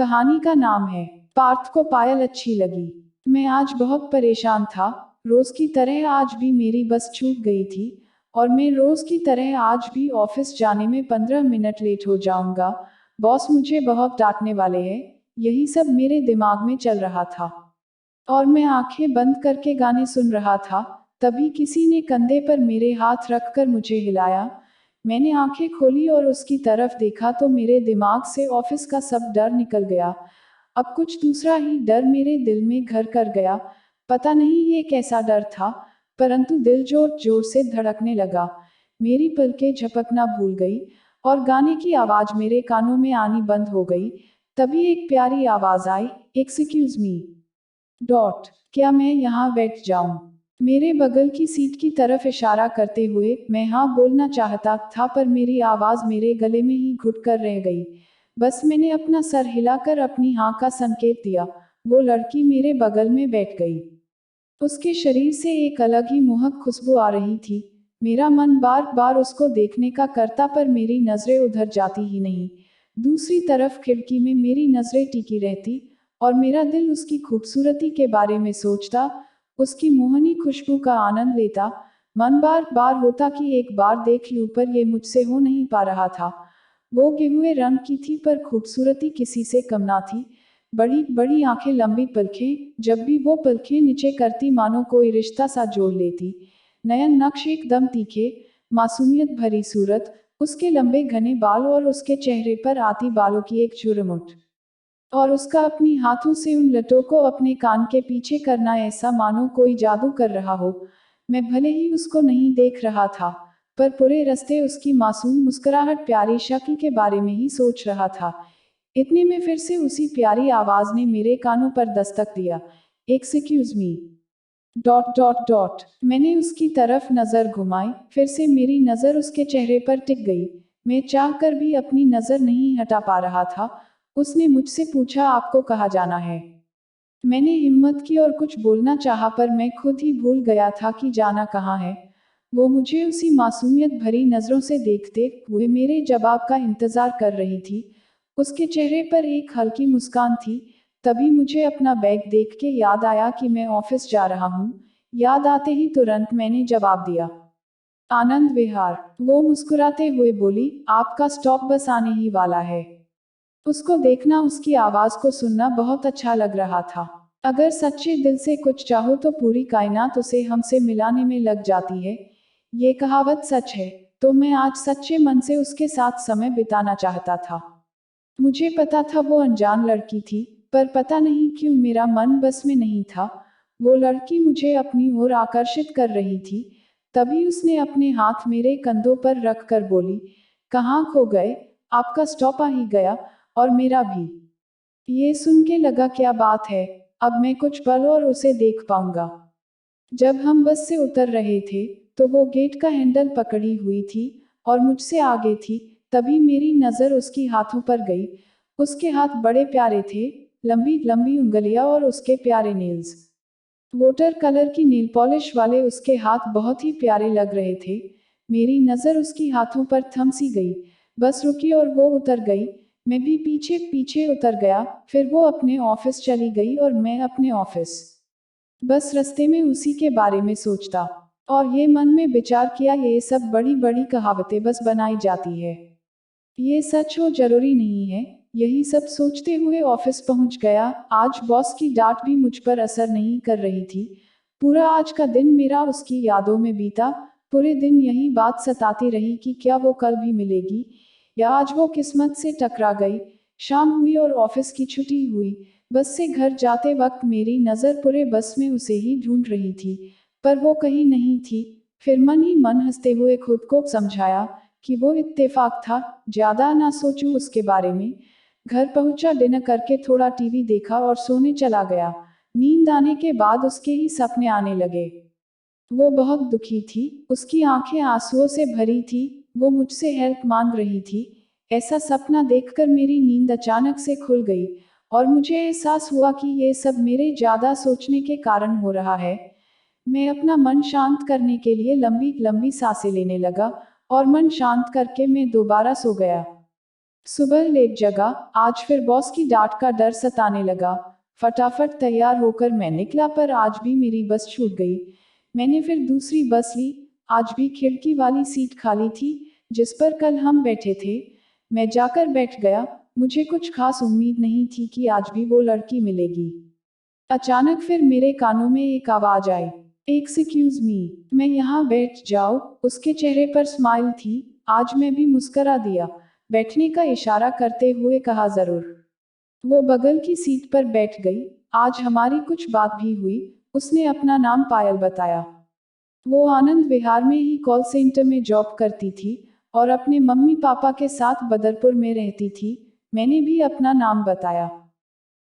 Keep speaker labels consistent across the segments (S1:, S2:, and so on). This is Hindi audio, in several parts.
S1: कहानी का नाम है पार्थ को पायल अच्छी लगी। मैं आज बहुत परेशान था। रोज की तरह आज भी मेरी बस छूट गई थी और मैं रोज की तरह आज भी ऑफिस जाने में 15 मिनट लेट हो जाऊंगा। बॉस मुझे बहुत डांटने वाले हैं। यही सब मेरे दिमाग में चल रहा था और मैं आंखें बंद करके गाने सुन रहा था। तभी किसी ने कंधे पर मेरे हाथ रखकर मुझे हिलाया। मैंने आंखें खोली और उसकी तरफ देखा तो मेरे दिमाग से ऑफिस का सब डर निकल गया। अब कुछ दूसरा ही डर मेरे दिल में घर कर गया। पता नहीं ये कैसा डर था, परंतु दिल जोर जोर से धड़कने लगा। मेरी पलकें झपकना भूल गई और गाने की आवाज मेरे कानों में आनी बंद हो गई। तभी एक प्यारी आवाज आई, एक्सक्यूज मी डॉट, क्या मैं यहाँ बैठ जाऊं? मेरे बगल की सीट की तरफ इशारा करते हुए मैं हाँ बोलना चाहता था, पर मेरी आवाज मेरे गले में ही घुट कर रह गई। बस मैंने अपना सर हिलाकर अपनी हाँ का संकेत दिया। वो लड़की मेरे बगल में बैठ गई। उसके शरीर से एक अलग ही मोहक खुशबू आ रही थी। मेरा मन बार बार उसको देखने का करता, पर मेरी नजरें उधर जाती ही नहीं। दूसरी तरफ खिड़की में मेरी नजरें टिकी रहती और मेरा दिल उसकी खूबसूरती के बारे में सोचता, उसकी मोहनी खुशबू का आनंद लेता। मन बार बार होता कि एक बार देख लूं, पर ये मुझसे हो नहीं पा रहा था। वो गेहुए रंग की थी, पर खूबसूरती किसी से कम ना थी। बड़ी बड़ी आंखें, लंबी पलकें, जब भी वो पलकें नीचे करती मानो कोई रिश्ता सा जोड़ लेती। नयन नक्श एकदम तीखे, मासूमियत भरी सूरत, उसके लंबे घने बाल और उसके चेहरे पर आती बालों की एक झुरमुट, और उसका अपनी हाथों से उन लटों को अपने कान के पीछे करना ऐसा मानो कोई जादू कर रहा हो। मैं भले ही उसको नहीं देख रहा था, पर पूरे रास्ते उसकी मासूम मुस्कुराहट, प्यारी शक्ल के बारे में ही सोच रहा था। इतने में फिर से उसी प्यारी आवाज ने मेरे कानों पर दस्तक दिया, excuse me dot dot dot. मैंने उसकी तरफ नजर घुमाई, फिर से मेरी नजर उसके चेहरे पर टिक गई। मैं चाहकर भी अपनी नजर नहीं हटा पा रहा था। उसने मुझसे पूछा, आपको कहाँ जाना है? मैंने हिम्मत की और कुछ बोलना चाहा, पर मैं खुद ही भूल गया था कि जाना कहाँ है। वो मुझे उसी मासूमियत भरी नजरों से देखते हुए मेरे जवाब का इंतजार कर रही थी। उसके चेहरे पर एक हल्की मुस्कान थी। तभी मुझे अपना बैग देख के याद आया कि मैं ऑफिस जा रहा हूँ। याद आते ही तुरंत मैंने जवाब दिया, आनंद विहार। वो मुस्कुराते हुए बोली, आपका स्टॉप बस आने ही वाला है। उसको देखना, उसकी आवाज को सुनना बहुत अच्छा लग रहा था। अगर सच्चे दिल से कुछ चाहो तो पूरी कायनात उसे हमसे मिलाने में लग जाती है। ये कहावत सच है। तो मैं आज सच्चे मन से उसके साथ समय बिताना चाहता था। मुझे पता था वो अनजान लड़की थी, पर पता नहीं क्यों मेरा मन बस में नहीं था। वो लड़की मुझे अपनी ओर आकर्षित कर रही थी। तभी उसने अपने हाथ मेरे कंधों पर रख कर बोली, कहाँ खो गए? आपका स्टॉप आ ही गया, और मेरा भी। ये सुन के लगा, क्या बात है, अब मैं कुछ पल और उसे देख पाऊंगा। जब हम बस से उतर रहे थे, तो वो गेट का हैंडल पकड़ी हुई थी और मुझसे आगे थी। तभी मेरी नजर उसकी हाथों पर गई। उसके हाथ बड़े प्यारे थे, लंबी लंबी उंगलियां और उसके प्यारे नेल्स। वोटर कलर की नील पॉलिश वाले उसके हाथ बहुत ही प्यारे लग रहे थे। मेरी नजर उसकी हाथों पर थम सी गई। बस रुकी और वो उतर गई। मैं भी पीछे पीछे उतर गया। फिर वो अपने ऑफिस चली गई और मैं अपने ऑफिस। बस रास्ते में उसी के बारे में सोचता और ये मन में विचार किया, ये सब बड़ी बड़ी कहावतें बस बनाई जाती है, ये सच हो जरूरी नहीं है। यही सब सोचते हुए ऑफिस पहुंच गया। आज बॉस की डांट भी मुझ पर असर नहीं कर रही थी। पूरा आज का दिन मेरा उसकी यादों में बीता। पूरे दिन यही बात सताती रही कि क्या वो कल भी मिलेगी, या आज वो किस्मत से टकरा गई। शाम हुई और ऑफिस की छुट्टी हुई। बस से घर जाते वक्त मेरी नजर पूरे बस में उसे ही ढूंढ रही थी, पर वो कहीं नहीं थी। फिर मन ही मन हंसते हुए खुद को समझाया कि वो इत्तेफाक था, ज्यादा ना सोचूं उसके बारे में। घर पहुंचा, डिनर करके थोड़ा टीवी देखा और सोने चला गया। नींद आने के बाद उसके ही सपने आने लगे। वो बहुत दुखी थी, उसकी आंखें आंसुओं से भरी थी। वो मुझसे हेल्प मांग रही थी। ऐसा सपना देखकर मेरी नींद अचानक से खुल गई और मुझे एहसास हुआ कि ये सब मेरे ज्यादा सोचने के कारण हो रहा है। मैं अपना मन शांत करने के लिए लंबी लंबी सांसें लेने लगा और मन शांत करके मैं दोबारा सो गया। सुबह लेट जगा, आज फिर बॉस की डांट का डर सताने लगा। फटाफट तैयार होकर मैं निकला, पर आज भी मेरी बस छूट गई। मैंने फिर दूसरी बस ली। आज भी खिड़की वाली सीट खाली थी, जिस पर कल हम बैठे थे। मैं जाकर बैठ गया। मुझे कुछ खास उम्मीद नहीं थी कि आज भी वो लड़की मिलेगी। अचानक फिर मेरे कानों में एक आवाज आई, एक्सक्यूज मी, मैं यहाँ बैठ जाऊँ? उसके चेहरे पर स्माइल थी। आज मैं भी मुस्करा दिया। बैठने का इशारा करते हुए कहा, जरूर। वो बगल की सीट पर बैठ गई। आज हमारी कुछ बात भी हुई। उसने अपना नाम पायल बताया। वो आनंद विहार में ही कॉल सेंटर में जॉब करती थी और अपने मम्मी पापा के साथ बदरपुर में रहती थी। मैंने भी अपना नाम बताया।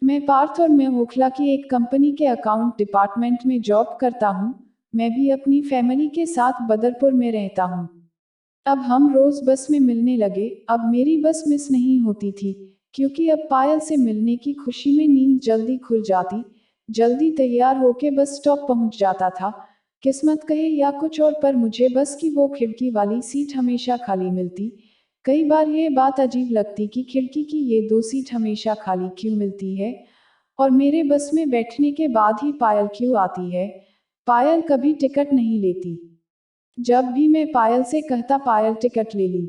S1: मैं पार्थ और मैं ओखला की एक कंपनी के अकाउंट डिपार्टमेंट में जॉब करता हूँ। मैं भी अपनी फैमिली के साथ बदरपुर में रहता हूँ। अब हम रोज बस में मिलने लगे। अब मेरी बस मिस नहीं होती थी, क्योंकि अब पायल से मिलने की खुशी में नींद जल्दी खुल जाती। जल्दी तैयार होके बस स्टॉप पहुंच जाता था। किस्मत कहे या कुछ और, पर मुझे बस की वो खिड़की वाली सीट हमेशा खाली मिलती। कई बार ये बात अजीब लगती कि खिड़की की ये दो सीट हमेशा खाली क्यों मिलती है, और मेरे बस में बैठने के बाद ही पायल क्यों आती है। पायल कभी टिकट नहीं लेती। जब भी मैं पायल से कहता, पायल टिकट ले ली,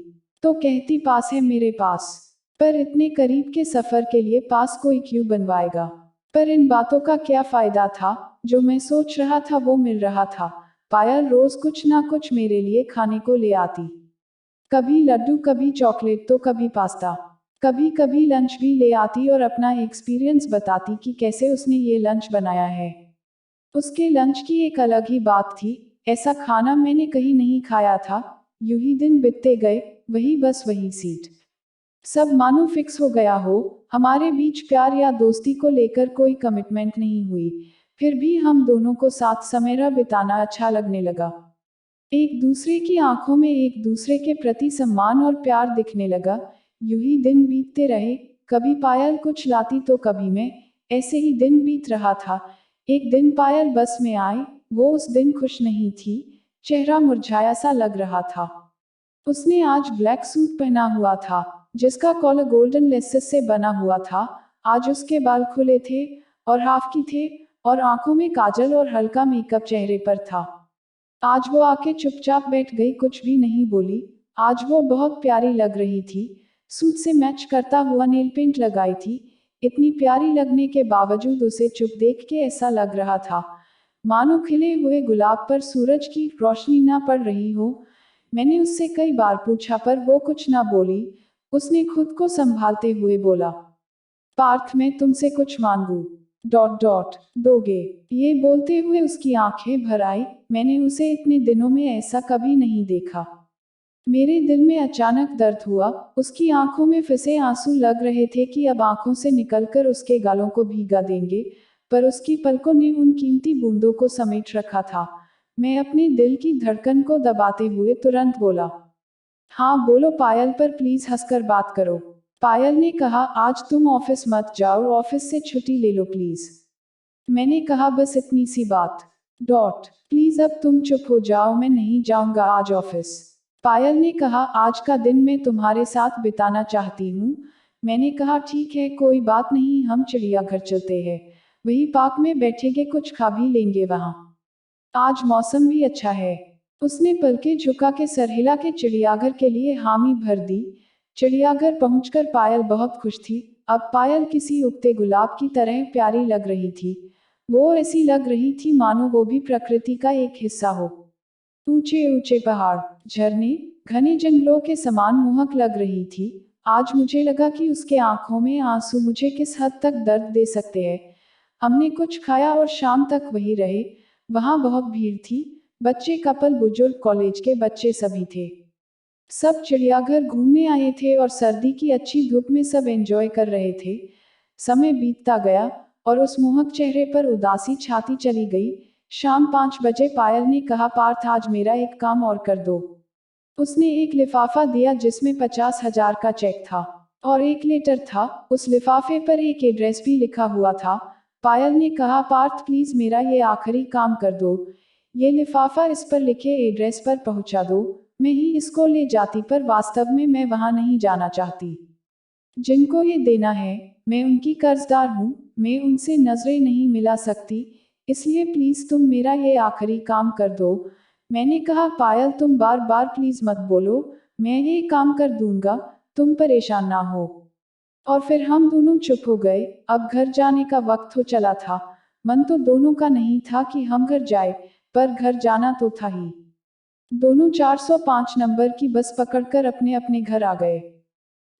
S1: तो कहती पास है मेरे पास। पर इतने करीब के सफर के लिए पास कोई क्यों बनवाएगा। पर इन बातों का क्या फायदा था। जो मैं सोच रहा था वो मिल रहा था। पायल रोज कुछ ना कुछ मेरे लिए खाने को ले आती। कभी लड्डू, कभी चॉकलेट, तो कभी पास्ता। कभी कभी लंच भी ले आती और अपना एक्सपीरियंस बताती कि कैसे उसने ये लंच बनाया है। उसके लंच की एक अलग ही बात थी। ऐसा खाना मैंने कहीं नहीं खाया था। यूं ही दिन बीतते गए। वही बस, वही सीट। सब मानो फिक्स हो गया हो। हमारे बीच प्यार या दोस्ती को लेकर कोई कमिटमेंट नहीं हुई। फिर भी हम दोनों को साथ समय बिताना अच्छा लगने लगा। एक दूसरे की आंखों में एक दूसरे के प्रति सम्मान और प्यार दिखने लगा। यूं ही दिन बीतते रहे। कभी पायल कुछ लाती तो कभी मैं। ऐसे ही दिन बीत रहा था। एक दिन पायल बस में आई। वो उस दिन खुश नहीं थी। चेहरा मुरझाया सा लग रहा था। उसने आज ब्लैक सूट पहना हुआ था, जिसका कॉलर गोल्डन लेसेस से बना हुआ था। आज उसके बाल खुले थे और हाफ की थे, और आंखों में काजल और हल्का मेकअप चेहरे पर था। आज वो आके चुपचाप बैठ गई, कुछ भी नहीं बोली। आज वो बहुत प्यारी लग रही थी। सूट से मैच करता हुआ नेल पेंट लगाई थी। इतनी प्यारी लगने के बावजूद उसे चुप देख के ऐसा लग रहा था मानो खिले हुए गुलाब पर सूरज की रोशनी ना पड़ रही हो। मैंने उससे कई बार पूछा, पर वो कुछ ना बोली। उसने खुद को संभालते हुए बोला, पार्थ, मैं तुमसे कुछ मांगू? डॉट डॉट दोगे? ये बोलते हुए उसकी आंखें भर आई। मैंने उसे इतने दिनों में ऐसा कभी नहीं देखा। मेरे दिल में अचानक दर्द हुआ। उसकी आंखों में फंसे आंसू लग रहे थे कि अब आंखों से निकलकर उसके गालों को भीगा देंगे, पर उसकी पलकों ने उन कीमती बूंदों को समेट रखा था। मैं अपने दिल की धड़कन को दबाते हुए तुरंत बोला, हाँ बोलो पायल, पर प्लीज हंसकर बात करो। पायल ने कहा, आज तुम ऑफिस मत जाओ, ऑफिस से छुट्टी ले लो प्लीज। मैंने कहा, बस इतनी सी बात। डॉट प्लीज अब तुम चुप हो जाओ, मैं नहीं जाऊंगा आज ऑफिस। पायल ने कहा, आज का दिन मैं तुम्हारे साथ बिताना चाहती हूँ। मैंने कहा, ठीक है, कोई बात नहीं, हम चिड़ियाघर चलते हैं। वही पार्क में बैठेंगे, कुछ खा भी लेंगे वहां। आज मौसम भी अच्छा है। उसने पलके झुका के सर हिला के चिड़ियाघर के लिए हामी भर दी। चिड़ियाघर पहुंचकर पायल बहुत खुश थी। अब पायल किसी उगते गुलाब की तरह प्यारी लग रही थी। वो ऐसी लग रही थी मानो वो भी प्रकृति का एक हिस्सा हो। ऊंचे ऊंचे पहाड़, झरने, घने जंगलों के समान मोहक लग रही थी। आज मुझे लगा कि उसके आंखों में आंसू मुझे किस हद तक दर्द दे सकते हैं। हमने कुछ खाया और शाम तक वही रहे। वहां बहुत भीड़ थी। बच्चे, कपल, बुजुर्ग, कॉलेज के बच्चे, सभी थे। सब चिड़ियाघर घूमने आए थे और सर्दी की अच्छी धूप में सब एंजॉय कर रहे थे। समय बीतता गया और उस मोहक चेहरे पर उदासी छाती चली गई। शाम 5 बजे पायल ने कहा, पार्थ, आज मेरा एक काम और कर दो। उसने एक लिफाफा दिया जिसमें 50,000 का चेक था और एक लेटर था। उस लिफाफे पर एक एड्रेस भी लिखा हुआ था। पायल ने कहा, पार्थ प्लीज मेरा ये आखिरी काम कर दो। ये लिफाफा इस पर लिखे एड्रेस पर पहुंचा दो। मैं ही इसको ले जाती, पर वास्तव में मैं वहां नहीं जाना चाहती। जिनको ये देना है, मैं उनकी कर्जदार हूँ, मैं उनसे नजरें नहीं मिला सकती, इसलिए प्लीज तुम मेरा ये आखिरी काम कर दो। मैंने कहा पायल तुम बार बार प्लीज मत बोलो, मैं ये काम कर दूंगा, तुम परेशान ना हो। और फिर हम दोनों चुप हो गए। अब घर जाने का वक्त हो चला था। मन तो दोनों का नहीं था कि हम घर जाए, पर घर जाना तो था ही। दोनों 405 नंबर की बस पकड़कर अपने अपने घर आ गए।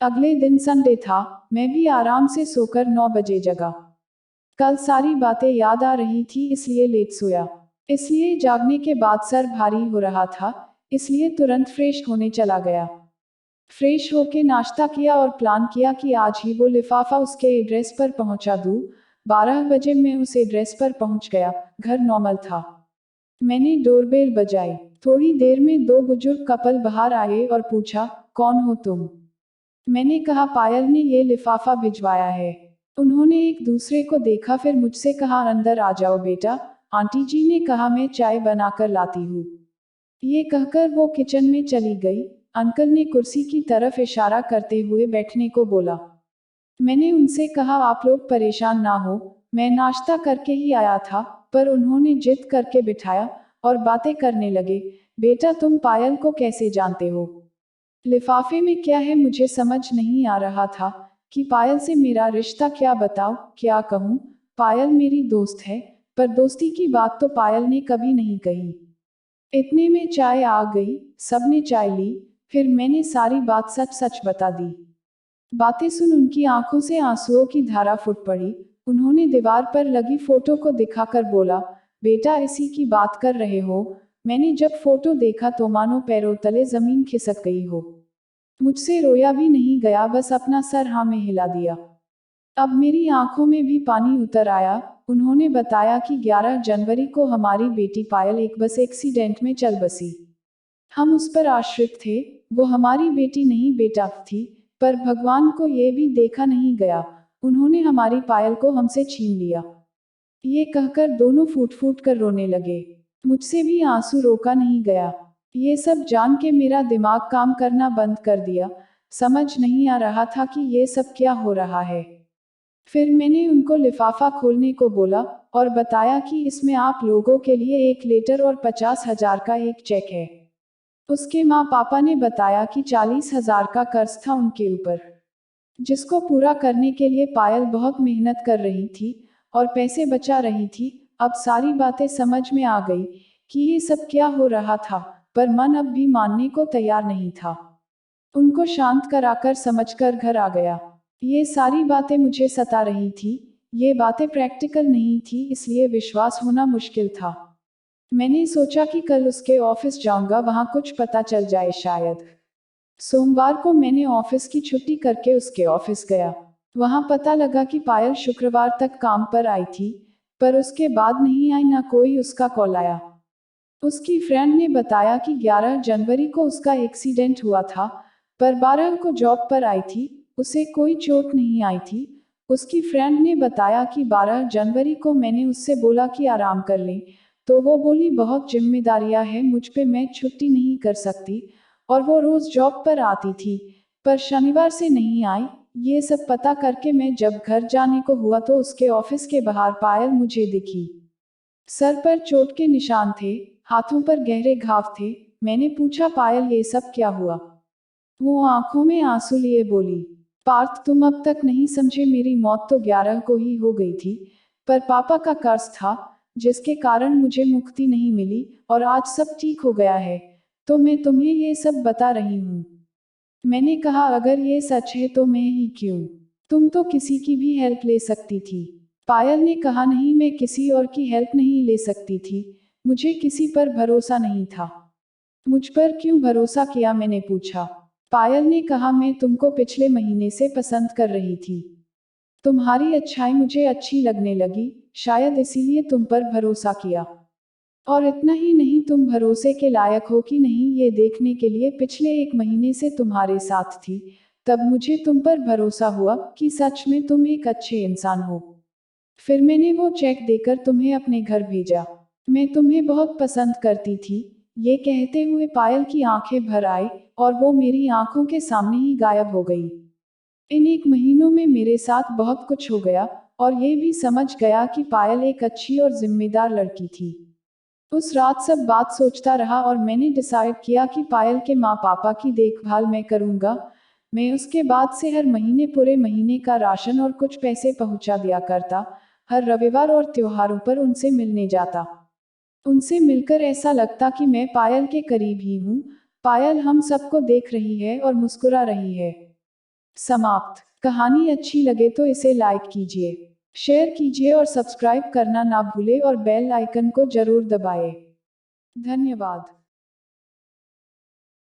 S1: अगले दिन संडे था, मैं भी आराम से सोकर 9 बजे जगा। कल सारी बातें याद आ रही थी इसलिए लेट सोया। इसलिए जागने के बाद सर भारी हो रहा था, इसलिए तुरंत फ्रेश होने चला गया। फ्रेश होके नाश्ता किया और प्लान किया कि आज ही वो लिफाफा उसके एड्रेस पर पहुंचा दूं। 12 बजे मैं उस एड्रेस पर पहुंच गया। घर नॉर्मल था। मैंने डोरबेल बजाई। थोड़ी देर में दो बुजुर्ग कपल बाहर आए और पूछा, कौन हो तुम? मैंने कहा पायल ने ये लिफाफा भिजवाया है। उन्होंने एक दूसरे को देखा, फिर मुझसे कहा अंदर आ जाओ बेटा। आंटी जी ने कहा मैं चाय बनाकर लाती हूँ। ये कहकर वो किचन में चली गई। अंकल ने कुर्सी की तरफ इशारा करते हुए बैठने को बोला। मैंने उनसे कहा आप लोग परेशान ना हो, मैं नाश्ता करके ही आया था, पर उन्होंने जिद करके बिठाया और बातें करने लगे। बेटा तुम पायल को कैसे जानते हो? लिफाफे में क्या है मुझे समझ नहीं आ रहा था कि पायल से मेरा रिश्ता क्या बताओ, क्या कहूँ। पायल मेरी दोस्त है, पर दोस्ती की बात तो पायल ने कभी नहीं कही। इतने में चाय आ गई, सबने चाय ली, फिर मैंने सारी बात सच सच बता दी। बातें सुन उनकी आंखों से आंसुओं की धारा फूट पड़ी। उन्होंने दीवार पर लगी फोटो को दिखाकर बोला, बेटा इसी की बात कर रहे हो? मैंने जब फोटो देखा तो मानो पैरों तले जमीन खिसक गई हो। मुझसे रोया भी नहीं गया, बस अपना सर हाँ में हिला दिया। अब मेरी आंखों में भी पानी उतर आया। उन्होंने बताया कि 11 जनवरी को हमारी बेटी पायल एक बस एक्सीडेंट में चल बसी। हम उस पर आश्रित थे। वो हमारी बेटी नहीं बेटा थी, पर भगवान को ये भी देखा नहीं गया। उन्होंने हमारी पायल को हमसे छीन लिया। ये कहकर दोनों फूट फूट कर रोने लगे। मुझसे भी आंसू रोका नहीं गया। ये सब जान के मेरा दिमाग काम करना बंद कर दिया। समझ नहीं आ रहा था कि ये सब क्या हो रहा है। फिर मैंने उनको लिफाफा खोलने को बोला और बताया कि इसमें आप लोगों के लिए एक लेटर और 50,000 का एक चेक है। उसके माँ पापा ने बताया कि 40,000 का कर्ज था उनके ऊपर, जिसको पूरा करने के लिए पायल बहुत मेहनत कर रही थी और पैसे बचा रही थी। अब सारी बातें समझ में आ गई कि ये सब क्या हो रहा था, पर मन अब भी मानने को तैयार नहीं था। उनको शांत कराकर समझकर घर आ गया। ये सारी बातें मुझे सता रही थी। ये बातें प्रैक्टिकल नहीं थी, इसलिए विश्वास होना मुश्किल था। मैंने सोचा कि कल उसके ऑफिस जाऊंगा, वहां कुछ पता चल जाए शायद। सोमवार को मैंने ऑफिस की छुट्टी करके उसके ऑफिस गया। वहां पता लगा कि पायल शुक्रवार तक काम पर आई थी, पर उसके बाद नहीं आई, ना कोई उसका कॉल आया। उसकी फ्रेंड ने बताया कि 11 जनवरी को उसका एक्सीडेंट हुआ था, पर 12 को जॉब पर आई थी, उसे कोई चोट नहीं आई थी। उसकी फ्रेंड ने बताया कि 12 जनवरी को मैंने उससे बोला कि आराम कर ले, तो वो बोली बहुत जिम्मेदारियां हैं मुझ पे, मैं छुट्टी नहीं कर सकती। और वो रोज जॉब पर आती थी, पर शनिवार से नहीं आई। ये सब पता करके मैं जब घर जाने को हुआ तो उसके ऑफिस के बाहर पायल मुझे दिखी। सर पर चोट के निशान थे, हाथों पर गहरे घाव थे। मैंने पूछा पायल ये सब क्या हुआ? वो आंखों में आंसू लिए बोली, पार्थ तुम अब तक नहीं समझे, मेरी मौत तो 11 को ही हो गई थी, पर पापा का कर्ज था जिसके कारण मुझे मुक्ति नहीं मिली, और आज सब ठीक हो गया है, तो मैं तुम्हें ये सब बता रही हूँ। मैंने कहा अगर ये सच है तो मैं ही क्यों? तुम तो किसी की भी हेल्प ले सकती थी। पायल ने कहा नहीं, मैं किसी और की हेल्प नहीं ले सकती थी, मुझे किसी पर भरोसा नहीं था। मुझ पर क्यों भरोसा किया, मैंने पूछा। पायल ने कहा मैं तुमको पिछले महीने से पसंद कर रही थी। तुम्हारी अच्छाई मुझे अच्छी लगने लगी, शायद इसीलिए तुम पर भरोसा किया। और इतना ही नहीं, तुम भरोसे के लायक हो कि नहीं ये देखने के लिए पिछले 1 महीने से तुम्हारे साथ थी। तब मुझे तुम पर भरोसा हुआ कि सच में तुम एक अच्छे इंसान हो। फिर मैंने वो चेक देकर तुम्हें अपने घर भेजा। मैं तुम्हें बहुत पसंद करती थी। ये कहते हुए पायल की आंखें भर आई और वो मेरी आंखों के सामने ही गायब हो गई। इन 1 महीनों में मेरे साथ बहुत कुछ हो गया, और ये भी समझ गया कि पायल एक अच्छी और जिम्मेदार लड़की थी। उस रात सब बात सोचता रहा और मैंने डिसाइड किया कि पायल के माँ पापा की देखभाल मैं करूँगा। मैं उसके बाद से हर महीने पूरे महीने का राशन और कुछ पैसे पहुँचा दिया करता। हर रविवार और त्योहारों पर उनसे मिलने जाता। उनसे मिलकर ऐसा लगता कि मैं पायल के करीब ही हूँ। पायल हम सबको देख रही है और मुस्कुरा रही है। समाप्त। कहानी अच्छी लगे तो इसे लाइक कीजिए, शेयर कीजिए और सब्सक्राइब करना ना भूले और बेल आइकन को जरूर दबाएं। धन्यवाद।